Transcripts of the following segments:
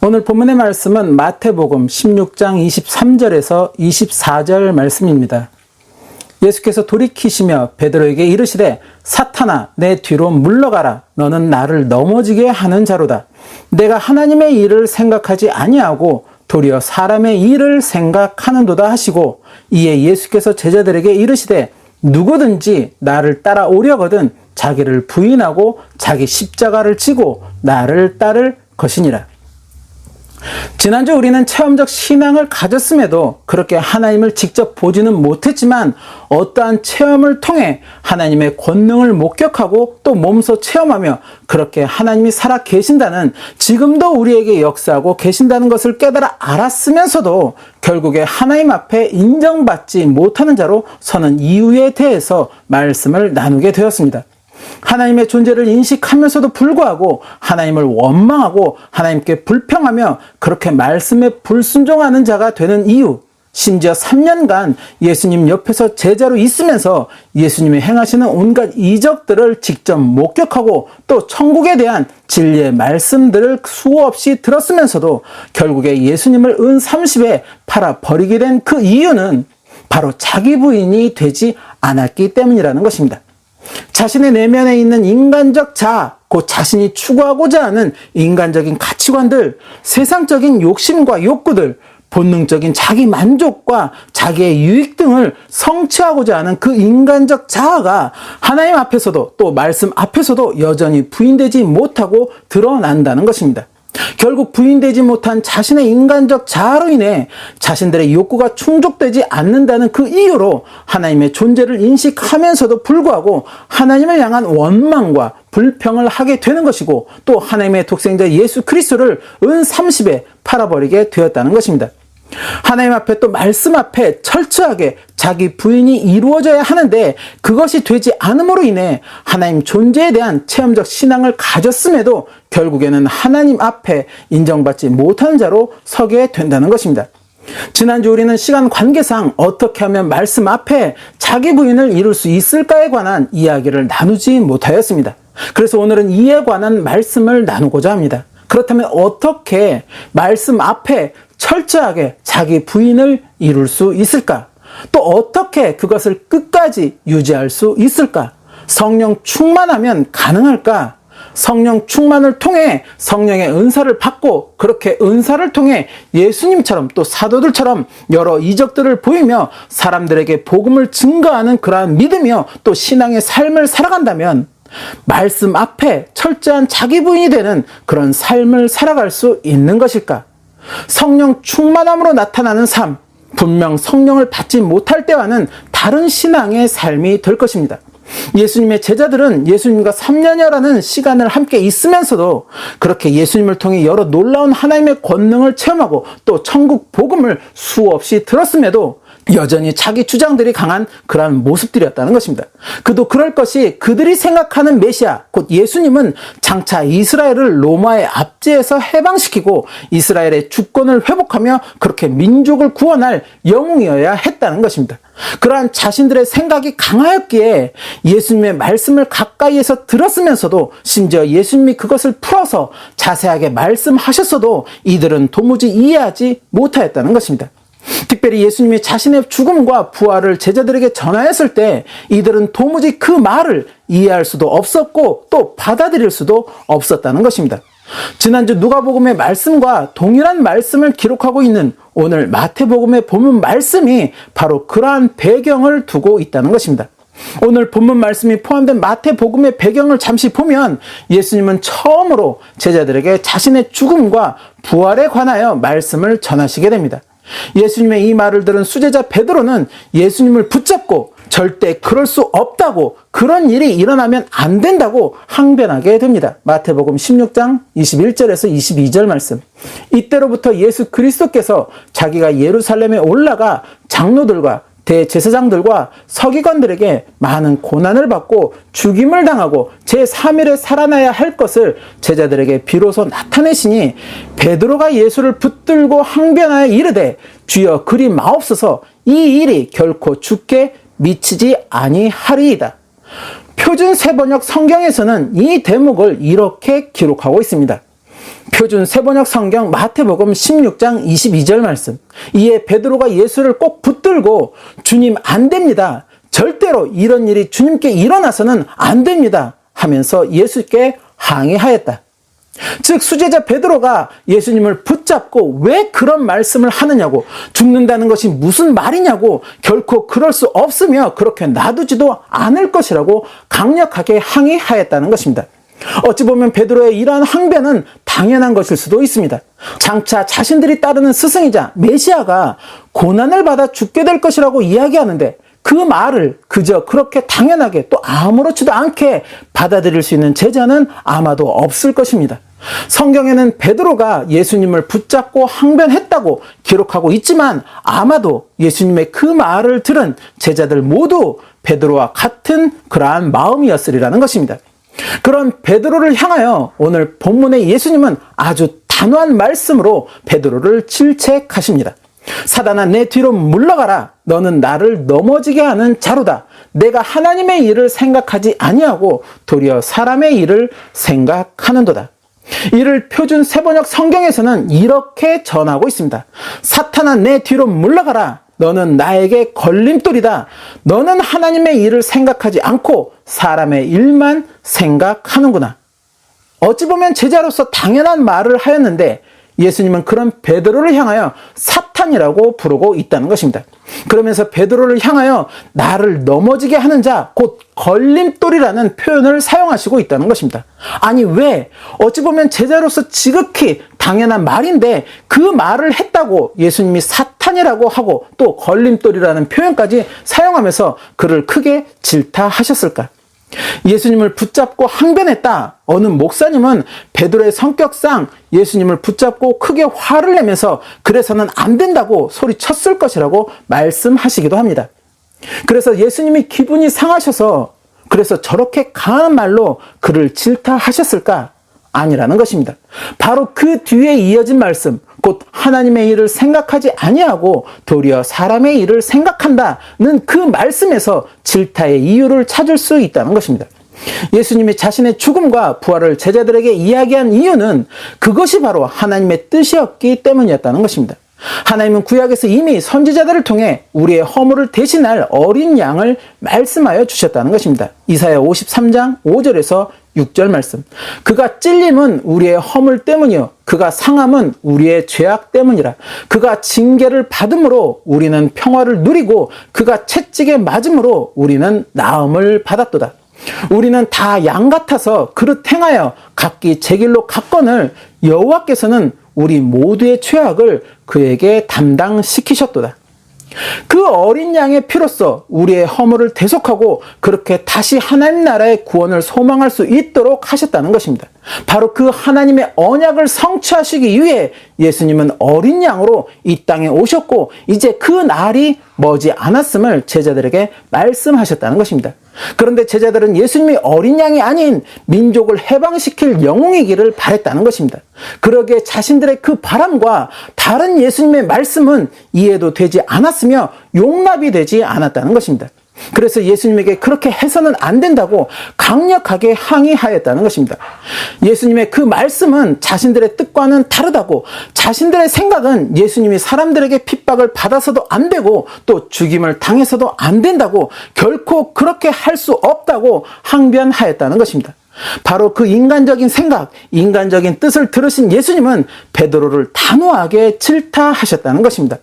오늘 본문의 말씀은 마태복음 16장 23절에서 24절 말씀입니다. 예수께서 돌이키시며 베드로에게 이르시되 사탄아 내 뒤로 물러가라. 너는 나를 넘어지게 하는 자로다. 내가 하나님의 일을 생각하지 아니하고 도리어 사람의 일을 생각하는도다 하시고, 이에 예수께서 제자들에게 이르시되 누구든지 나를 따라오려거든 자기를 부인하고 자기 십자가를 지고 나를 따를 것이니라. 지난주 우리는 체험적 신앙을 가졌음에도 그렇게 하나님을 직접 보지는 못했지만 어떠한 체험을 통해 하나님의 권능을 목격하고 또 몸소 체험하며 그렇게 하나님이 살아 계신다는, 지금도 우리에게 역사하고 계신다는 것을 깨달아 알았으면서도 결국에 하나님 앞에 인정받지 못하는 자로 서는 이유에 대해서 말씀을 나누게 되었습니다. 하나님의 존재를 인식하면서도 불구하고 하나님을 원망하고 하나님께 불평하며 그렇게 말씀에 불순종하는 자가 되는 이유, 심지어 3년간 예수님 옆에서 제자로 있으면서 예수님이 행하시는 온갖 이적들을 직접 목격하고 또 천국에 대한 진리의 말씀들을 수없이 들었으면서도 결국에 예수님을 은 30에 팔아버리게 된 그 이유는 바로 자기 부인이 되지 않았기 때문이라는 것입니다. 자신의 내면에 있는 인간적 자아, 곧 자신이 추구하고자 하는 인간적인 가치관들, 세상적인 욕심과 욕구들, 본능적인 자기 만족과 자기의 유익 등을 성취하고자 하는 그 인간적 자아가 하나님 앞에서도 또 말씀 앞에서도 여전히 부인되지 못하고 드러난다는 것입니다. 결국 부인되지 못한 자신의 인간적 자아로 인해 자신들의 욕구가 충족되지 않는다는 그 이유로 하나님의 존재를 인식하면서도 불구하고 하나님을 향한 원망과 불평을 하게 되는 것이고, 또 하나님의 독생자 예수 그리스도를 은 30에 팔아버리게 되었다는 것입니다. 하나님 앞에 또 말씀 앞에 철저하게 자기 부인이 이루어져야 하는데 그것이 되지 않음으로 인해 하나님 존재에 대한 체험적 신앙을 가졌음에도 결국에는 하나님 앞에 인정받지 못하는 자로 서게 된다는 것입니다. 지난주 우리는 시간 관계상 어떻게 하면 말씀 앞에 자기 부인을 이룰 수 있을까에 관한 이야기를 나누지 못하였습니다. 그래서 오늘은 이에 관한 말씀을 나누고자 합니다. 그렇다면 어떻게 말씀 앞에 철저하게 자기 부인을 이룰 수 있을까? 또 어떻게 그것을 끝까지 유지할 수 있을까? 성령 충만하면 가능할까? 성령 충만을 통해 성령의 은사를 받고 그렇게 은사를 통해 예수님처럼 또 사도들처럼 여러 이적들을 보이며 사람들에게 복음을 증거하는 그러한 믿음이요 또 신앙의 삶을 살아간다면 말씀 앞에 철저한 자기 부인이 되는 그런 삶을 살아갈 수 있는 것일까? 성령 충만함으로 나타나는 삶, 분명 성령을 받지 못할 때와는 다른 신앙의 삶이 될 것입니다. 예수님의 제자들은 예수님과 3년여라는 시간을 함께 있으면서도 그렇게 예수님을 통해 여러 놀라운 하나님의 권능을 체험하고 또 천국 복음을 수없이 들었음에도 여전히 자기 주장들이 강한 그러한 모습들이었다는 것입니다. 그도 그럴 것이 그들이 생각하는 메시아, 곧 예수님은 장차 이스라엘을 로마의 압제에서 해방시키고 이스라엘의 주권을 회복하며 그렇게 민족을 구원할 영웅이어야 했다는 것입니다. 그러한 자신들의 생각이 강하였기에 예수님의 말씀을 가까이에서 들었으면서도 심지어 예수님이 그것을 풀어서 자세하게 말씀하셨어도 이들은 도무지 이해하지 못하였다는 것입니다. 특별히 예수님이 자신의 죽음과 부활을 제자들에게 전하였을 때 이들은 도무지 그 말을 이해할 수도 없었고 또 받아들일 수도 없었다는 것입니다. 지난주 누가복음의 말씀과 동일한 말씀을 기록하고 있는 오늘 마태복음의 본문 말씀이 바로 그러한 배경을 두고 있다는 것입니다. 오늘 본문 말씀이 포함된 마태복음의 배경을 잠시 보면 예수님은 처음으로 제자들에게 자신의 죽음과 부활에 관하여 말씀을 전하시게 됩니다. 예수님의 이 말을 들은 수제자 베드로는 예수님을 붙잡고 절대 그럴 수 없다고, 그런 일이 일어나면 안 된다고 항변하게 됩니다. 마태복음 16장 21절에서 22절 말씀. 이때로부터 예수 그리스도께서 자기가 예루살렘에 올라가 장로들과 대제사장들과 서기관들에게 많은 고난을 받고 죽임을 당하고 제3일에 살아나야 할 것을 제자들에게 비로소 나타내시니 베드로가 예수를 붙들고 항변하여 이르되 주여 그리 마옵소서 이 일이 결코 주께 미치지 아니하리이다. 표준 세번역 성경에서는 이 대목을 이렇게 기록하고 있습니다. 표준 세번역 성경 마태복음 16장 22절 말씀. 이에 베드로가 예수를 꼭 붙들고 주님 안 됩니다. 절대로 이런 일이 주님께 일어나서는 안 됩니다. 하면서 예수께 항의하였다. 즉 수제자 베드로가 예수님을 붙잡고 왜 그런 말씀을 하느냐고, 죽는다는 것이 무슨 말이냐고, 결코 그럴 수 없으며 그렇게 놔두지도 않을 것이라고 강력하게 항의하였다는 것입니다. 어찌 보면 베드로의 이러한 항변은 당연한 것일 수도 있습니다. 장차 자신들이 따르는 스승이자 메시아가 고난을 받아 죽게 될 것이라고 이야기하는데 그 말을 그저 그렇게 당연하게 또 아무렇지도 않게 받아들일 수 있는 제자는 아마도 없을 것입니다. 성경에는 베드로가 예수님을 붙잡고 항변했다고 기록하고 있지만 아마도 예수님의 그 말을 들은 제자들 모두 베드로와 같은 그러한 마음이었으리라는 것입니다. 그런 베드로를 향하여 오늘 본문의 예수님은 아주 단호한 말씀으로 베드로를 질책하십니다. 사단아, 내 뒤로 물러가라. 너는 나를 넘어지게 하는 자루다. 내가 하나님의 일을 생각하지 아니하고 도리어 사람의 일을 생각하는도다. 이를 표준 세번역 성경에서는 이렇게 전하고 있습니다. 사탄아, 내 뒤로 물러가라. 너는 나에게 걸림돌이다. 너는 하나님의 일을 생각하지 않고 사람의 일만 생각하는구나. 어찌 보면 제자로서 당연한 말을 하였는데 예수님은 그런 베드로를 향하여 사탄이라고 부르고 있다는 것입니다. 그러면서 베드로를 향하여 나를 넘어지게 하는 자, 곧 걸림돌이라는 표현을 사용하시고 있다는 것입니다. 아니 왜? 어찌 보면 제자로서 지극히 당연한 말인데 그 말을 했다고 예수님이 사탄이라고 하고 또 걸림돌이라는 표현까지 사용하면서 그를 크게 질타하셨을까? 예수님을 붙잡고 항변했다. 어느 목사님은 베드로의 성격상 예수님을 붙잡고 크게 화를 내면서 그래서는 안 된다고 소리쳤을 것이라고 말씀하시기도 합니다. 그래서 예수님이 기분이 상하셔서 그래서 저렇게 강한 말로 그를 질타하셨을까? 아니라는 것입니다. 바로 그 뒤에 이어진 말씀, 곧 하나님의 일을 생각하지 아니하고 도리어 사람의 일을 생각한다는 그 말씀에서 질타의 이유를 찾을 수 있다는 것입니다. 예수님이 자신의 죽음과 부활을 제자들에게 이야기한 이유는 그것이 바로 하나님의 뜻이었기 때문이었다는 것입니다. 하나님은 구약에서 이미 선지자들을 통해 우리의 허물을 대신할 어린 양을 말씀하여 주셨다는 것입니다. 이사야 53장 5절에서 6절 말씀. 그가 찔림은 우리의 허물 때문이요 그가 상함은 우리의 죄악 때문이라. 그가 징계를 받음으로 우리는 평화를 누리고 그가 채찍에 맞음으로 우리는 나음을 받았도다. 우리는 다 양 같아서 그릇 행하여 각기 제 길로 갔거늘 여호와께서는 우리 모두의 죄악을 그에게 담당시키셨도다. 그 어린 양의 피로써 우리의 허물을 대속하고 그렇게 다시 하나님 나라의 구원을 소망할 수 있도록 하셨다는 것입니다. 바로 그 하나님의 언약을 성취하시기 위해 예수님은 어린 양으로 이 땅에 오셨고 이제 그 날이 머지 않았음을 제자들에게 말씀하셨다는 것입니다. 그런데 제자들은 예수님이 어린 양이 아닌 민족을 해방시킬 영웅이기를 바랬다는 것입니다. 그러기에 자신들의 그 바람과 다른 예수님의 말씀은 이해도 되지 않았으며 용납이 되지 않았다는 것입니다. 그래서 예수님에게 그렇게 해서는 안 된다고 강력하게 항의하였다는 것입니다. 예수님의 그 말씀은 자신들의 뜻과는 다르다고, 자신들의 생각은 예수님이 사람들에게 핍박을 받아서도 안 되고 또 죽임을 당해서도 안 된다고, 결코 그렇게 할 수 없다고 항변하였다는 것입니다. 바로 그 인간적인 생각, 인간적인 뜻을 들으신 예수님은 베드로를 단호하게 질타하셨다는 것입니다.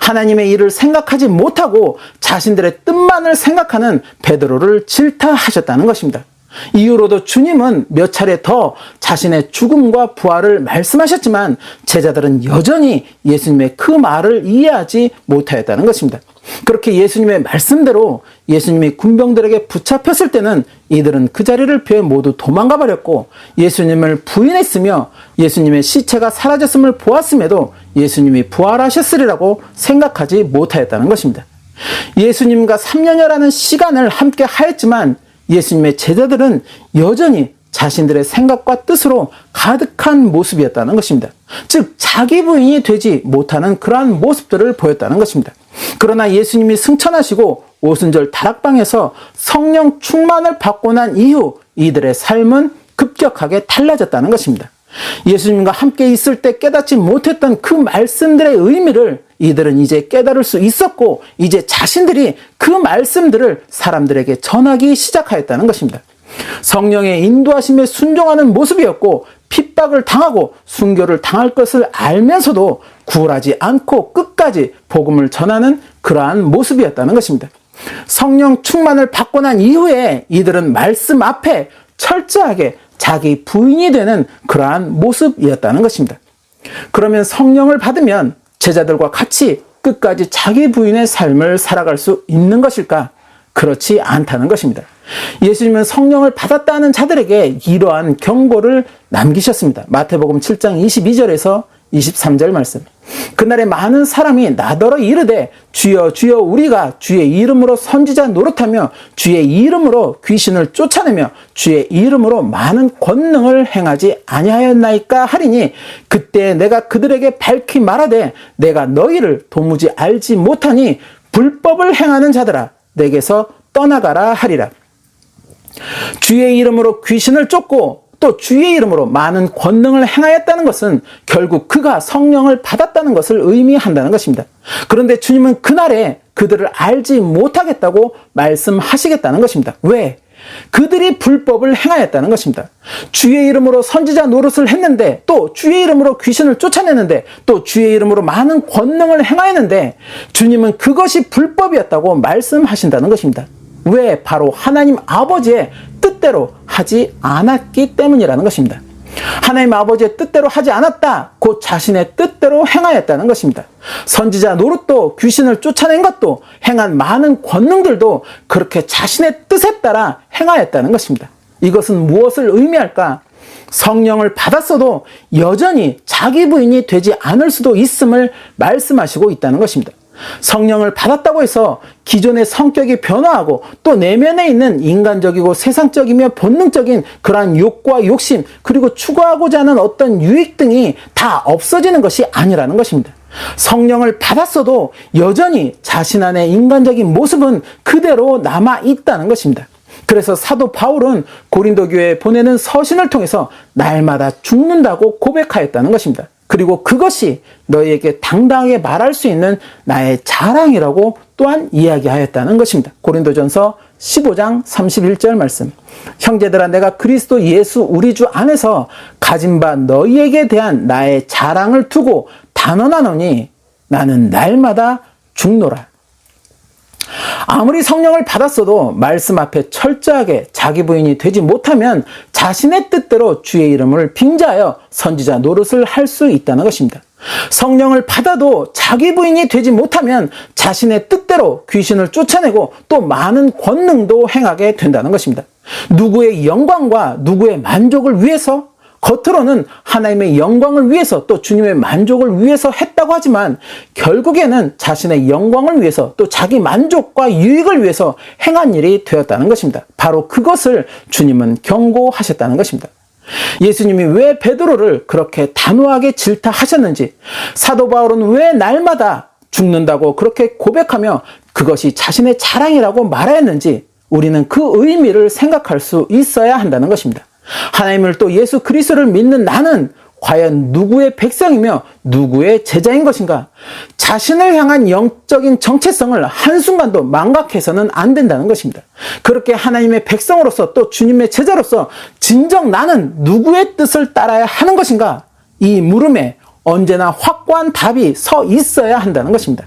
하나님의 일을 생각하지 못하고 자신들의 뜻만을 생각하는 베드로를 질타하셨다는 것입니다. 이후로도 주님은 몇 차례 더 자신의 죽음과 부활을 말씀하셨지만 제자들은 여전히 예수님의 그 말을 이해하지 못하였다는 것입니다. 그렇게 예수님의 말씀대로 예수님이 군병들에게 붙잡혔을 때는 이들은 그 자리를 피해 모두 도망가 버렸고 예수님을 부인했으며 예수님의 시체가 사라졌음을 보았음에도 예수님이 부활하셨으리라고 생각하지 못하였다는 것입니다. 예수님과 3년여라는 시간을 함께 하였지만 예수님의 제자들은 여전히 자신들의 생각과 뜻으로 가득한 모습이었다는 것입니다. 즉 자기 부인이 되지 못하는 그러한 모습들을 보였다는 것입니다. 그러나 예수님이 승천하시고 오순절 다락방에서 성령 충만을 받고 난 이후 이들의 삶은 급격하게 달라졌다는 것입니다. 예수님과 함께 있을 때 깨닫지 못했던 그 말씀들의 의미를 이들은 이제 깨달을 수 있었고, 이제 자신들이 그 말씀들을 사람들에게 전하기 시작하였다는 것입니다. 성령의 인도하심에 순종하는 모습이었고, 핍박을 당하고 순교를 당할 것을 알면서도 굴하지 않고 끝까지 복음을 전하는 그러한 모습이었다는 것입니다. 성령 충만을 받고 난 이후에 이들은 말씀 앞에 철저하게 자기 부인이 되는 그러한 모습이었다는 것입니다. 그러면 성령을 받으면 제자들과 같이 끝까지 자기 부인의 삶을 살아갈 수 있는 것일까? 그렇지 않다는 것입니다. 예수님은 성령을 받았다는 자들에게 이러한 경고를 남기셨습니다. 마태복음 7장 22절에서 23절 말씀. 그날에 많은 사람이 나더러 이르되 주여 주여 우리가 주의 이름으로 선지자 노릇하며 주의 이름으로 귀신을 쫓아내며 주의 이름으로 많은 권능을 행하지 아니하였나이까 하리니 그때 내가 그들에게 밝히 말하되 내가 너희를 도무지 알지 못하니 불법을 행하는 자들아 내게서 떠나가라 하리라. 주의 이름으로 귀신을 쫓고 또 주의 이름으로 많은 권능을 행하였다는 것은 결국 그가 성령을 받았다는 것을 의미한다는 것입니다. 그런데 주님은 그날에 그들을 알지 못하겠다고 말씀하시겠다는 것입니다. 왜? 그들이 불법을 행하였다는 것입니다. 주의 이름으로 선지자 노릇을 했는데, 또 주의 이름으로 귀신을 쫓아내는데, 또 주의 이름으로 많은 권능을 행하였는데 주님은 그것이 불법이었다고 말씀하신다는 것입니다. 왜? 바로 하나님 아버지의 뜻대로 하지 않았기 때문이라는 것입니다. 하나님 아버지의 뜻대로 하지 않았다, 곧 자신의 뜻대로 행하였다는 것입니다. 선지자 노릇도 귀신을 쫓아낸 것도 행한 많은 권능들도 그렇게 자신의 뜻에 따라 행하였다는 것입니다. 이것은 무엇을 의미할까? 성령을 받았어도 여전히 자기 부인이 되지 않을 수도 있음을 말씀하시고 있다는 것입니다. 성령을 받았다고 해서 기존의 성격이 변화하고 또 내면에 있는 인간적이고 세상적이며 본능적인 그러한 욕구와 욕심, 그리고 추구하고자 하는 어떤 유익 등이 다 없어지는 것이 아니라는 것입니다. 성령을 받았어도 여전히 자신 안의 인간적인 모습은 그대로 남아 있다는 것입니다. 그래서 사도 바울은 고린도 교회에 보내는 서신을 통해서 날마다 죽는다고 고백하였다는 것입니다. 그리고 그것이 너희에게 당당하게 말할 수 있는 나의 자랑이라고 또한 이야기하였다는 것입니다. 고린도전서 15장 31절 말씀. 형제들아 내가 그리스도 예수 우리 주 안에서 가진 바 너희에게 대한 나의 자랑을 두고 단언하노니 나는 날마다 죽노라. 아무리 성령을 받았어도 말씀 앞에 철저하게 자기 부인이 되지 못하면 자신의 뜻대로 주의 이름을 빙자하여 선지자 노릇을 할 수 있다는 것입니다. 성령을 받아도 자기 부인이 되지 못하면 자신의 뜻대로 귀신을 쫓아내고 또 많은 권능도 행하게 된다는 것입니다. 누구의 영광과 누구의 만족을 위해서, 겉으로는 하나님의 영광을 위해서 또 주님의 만족을 위해서 했다고 하지만 결국에는 자신의 영광을 위해서 또 자기 만족과 유익을 위해서 행한 일이 되었다는 것입니다. 바로 그것을 주님은 경고하셨다는 것입니다. 예수님이 왜 베드로를 그렇게 단호하게 질타하셨는지, 사도 바울은 왜 날마다 죽는다고 그렇게 고백하며 그것이 자신의 자랑이라고 말하였는지 우리는 그 의미를 생각할 수 있어야 한다는 것입니다. 하나님을 또 예수 그리스도를 믿는 나는 과연 누구의 백성이며 누구의 제자인 것인가? 자신을 향한 영적인 정체성을 한순간도 망각해서는 안 된다는 것입니다. 그렇게 하나님의 백성으로서 또 주님의 제자로서 진정 나는 누구의 뜻을 따라야 하는 것인가? 이 물음에 언제나 확고한 답이 서 있어야 한다는 것입니다.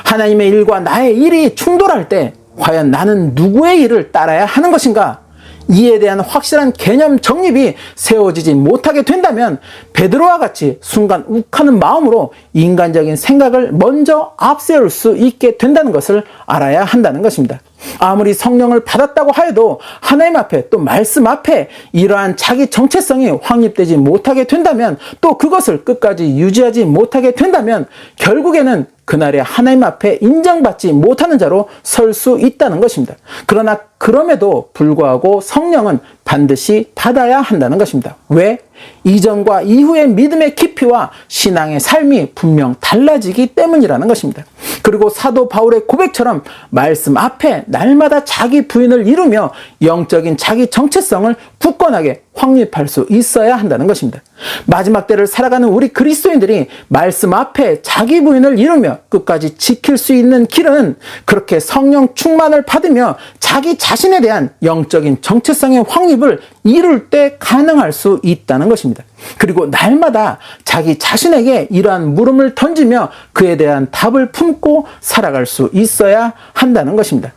하나님의 일과 나의 일이 충돌할 때 과연 나는 누구의 일을 따라야 하는 것인가? 이에 대한 확실한 개념 정립이 세워지지 못하게 된다면 베드로와 같이 순간 욱하는 마음으로 인간적인 생각을 먼저 앞세울 수 있게 된다는 것을 알아야 한다는 것입니다. 아무리 성령을 받았다고 하여도 하나님 앞에 또 말씀 앞에 이러한 자기 정체성이 확립되지 못하게 된다면, 또 그것을 끝까지 유지하지 못하게 된다면 결국에는 그날에 하나님 앞에 인정받지 못하는 자로 설 수 있다는 것입니다. 그러나 그럼에도 불구하고 성령은 반드시 받아야 한다는 것입니다. 왜? 이전과 이후의 믿음의 깊이와 신앙의 삶이 분명 달라지기 때문이라는 것입니다. 그리고 사도 바울의 고백처럼 말씀 앞에 날마다 자기 부인을 이루며 영적인 자기 정체성을 굳건하게 확립할 수 있어야 한다는 것입니다. 마지막 때를 살아가는 우리 그리스도인들이 말씀 앞에 자기 부인을 이루며 끝까지 지킬 수 있는 길은 그렇게 성령 충만을 받으며 자기 자신에 대한 영적인 정체성의 확립을 이룰 때 가능할 수 있다는 것입니다. 그리고 날마다 자기 자신에게 이러한 물음을 던지며 그에 대한 답을 품고 살아갈 수 있어야 한다는 것입니다.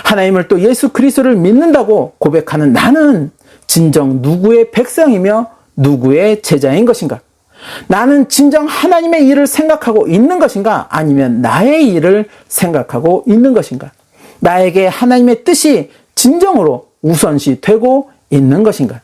하나님을 또 예수 그리스도를 믿는다고 고백하는 나는 진정 누구의 백성이며 누구의 제자인 것인가? 나는 진정 하나님의 일을 생각하고 있는 것인가? 아니면 나의 일을 생각하고 있는 것인가? 나에게 하나님의 뜻이 진정으로 우선시 되고 있는 것인가?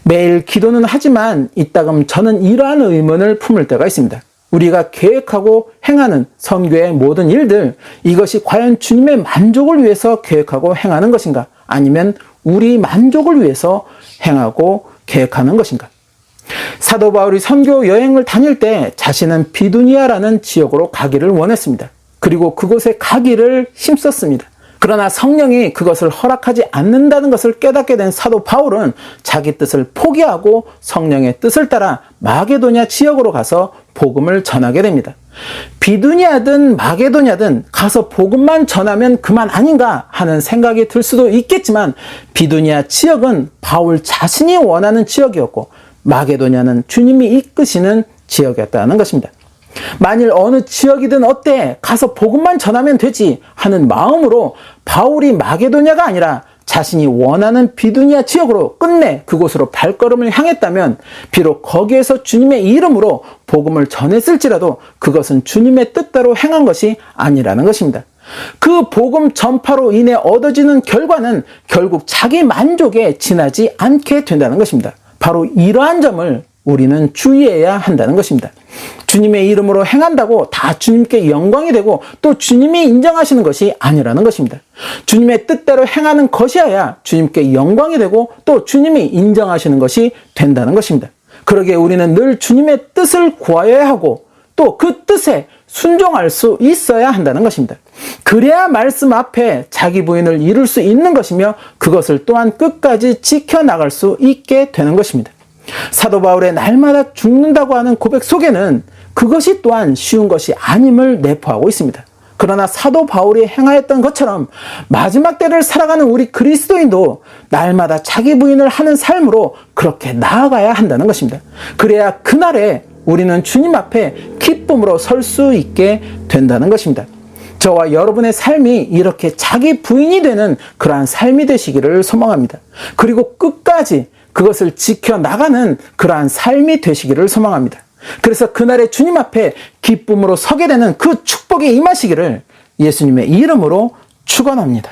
매일 기도는 하지만 이따금 저는 이러한 의문을 품을 때가 있습니다. 우리가 계획하고 행하는 선교의 모든 일들, 이것이 과연 주님의 만족을 위해서 계획하고 행하는 것인가? 아니면 우리 만족을 위해서 행하고 계획하는 것인가? 사도 바울이 선교 여행을 다닐 때 자신은 비두니아라는 지역으로 가기를 원했습니다. 그리고 그곳에 가기를 힘썼습니다. 그러나 성령이 그것을 허락하지 않는다는 것을 깨닫게 된 사도 바울은 자기 뜻을 포기하고 성령의 뜻을 따라 마게도냐 지역으로 가서 복음을 전하게 됩니다. 비두니아든 마게도냐든 가서 복음만 전하면 그만 아닌가 하는 생각이 들 수도 있겠지만 비두니아 지역은 바울 자신이 원하는 지역이었고 마게도냐는 주님이 이끄시는 지역이었다는 것입니다. 만일 어느 지역이든 어때? 가서 복음만 전하면 되지 하는 마음으로 바울이 마게도냐가 아니라 자신이 원하는 비두니아 지역으로 끝내 그곳으로 발걸음을 향했다면 비록 거기에서 주님의 이름으로 복음을 전했을지라도 그것은 주님의 뜻대로 행한 것이 아니라는 것입니다. 그 복음 전파로 인해 얻어지는 결과는 결국 자기 만족에 지나지 않게 된다는 것입니다. 바로 이러한 점을 우리는 주의해야 한다는 것입니다. 주님의 이름으로 행한다고 다 주님께 영광이 되고 또 주님이 인정하시는 것이 아니라는 것입니다. 주님의 뜻대로 행하는 것이어야 주님께 영광이 되고 또 주님이 인정하시는 것이 된다는 것입니다. 그러기에 우리는 늘 주님의 뜻을 구하여야 하고 또 그 뜻에 순종할 수 있어야 한다는 것입니다. 그래야 말씀 앞에 자기 부인을 이룰 수 있는 것이며 그것을 또한 끝까지 지켜나갈 수 있게 되는 것입니다. 사도 바울의 날마다 죽는다고 하는 고백 속에는 그것이 또한 쉬운 것이 아님을 내포하고 있습니다. 그러나 사도 바울이 행하였던 것처럼 마지막 때를 살아가는 우리 그리스도인도 날마다 자기 부인을 하는 삶으로 그렇게 나아가야 한다는 것입니다. 그래야 그날에 우리는 주님 앞에 기쁨으로 설 수 있게 된다는 것입니다. 저와 여러분의 삶이 이렇게 자기 부인이 되는 그러한 삶이 되시기를 소망합니다. 그리고 끝까지 그것을 지켜나가는 그러한 삶이 되시기를 소망합니다. 그래서 그날에 주님 앞에 기쁨으로 서게 되는 그 축복이 임하시기를 예수님의 이름으로 축원합니다.